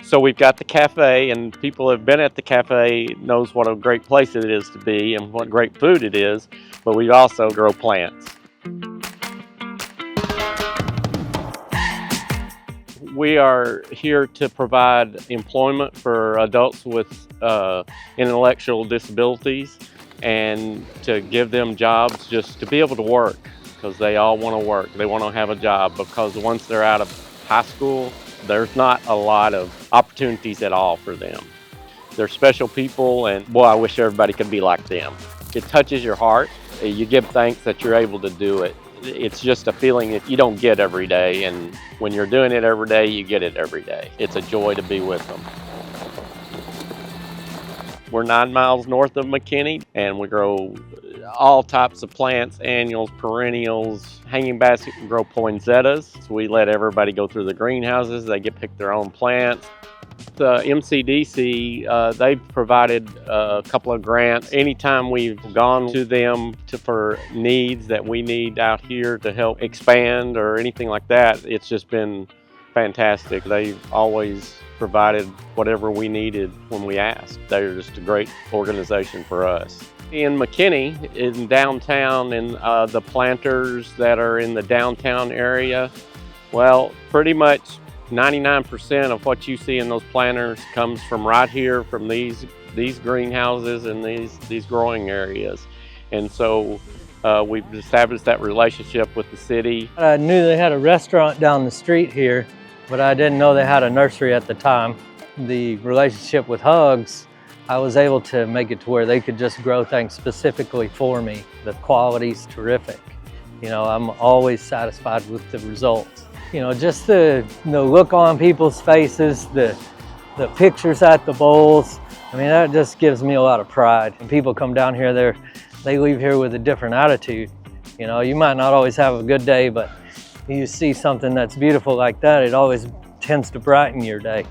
So we've got the cafe, and people who have been at the cafe knows what a great place it is to be and what great food it is, but we also grow plants. We are here to provide employment for adults with intellectual disabilities and to give them jobs, just to be able to work, because they all want to work. They want to have a job, because once they're out of high school, there's not a lot of opportunities at all for them. They're special people, and boy, I wish everybody could be like them. It touches your heart. You give thanks that you're able to do it. It's just a feeling that you don't get every day, and when you're doing it every day, you get it every day. It's a joy to be with them. We're 9 miles north of McKinney, and we grow all types of plants, annuals, perennials, hanging baskets. We grow poinsettias. So we let everybody go through the greenhouses. They get pick their own plants. The MCDC, they've provided a couple of grants. Anytime we've gone to them for needs that we need out here to help expand or anything like that, it's just been fantastic. They've always provided whatever we needed when we asked. They're just a great organization for us. In McKinney, in downtown, and the planters that are in the downtown area, well, pretty much 99% of what you see in those planters comes from right here, from these greenhouses and these growing areas. And so we've established that relationship with the city. I knew they had a restaurant down the street here, but I didn't know they had a nursery at the time. The relationship with Hugs, I was able to make it to where they could just grow things specifically for me. The quality's terrific. You know, I'm always satisfied with the results. You know, just the look on people's faces, the pictures at the bowls. I mean, that just gives me a lot of pride. When people come down here, they leave here with a different attitude. You know, you might not always have a good day, but you see something that's beautiful like that, it always tends to brighten your day.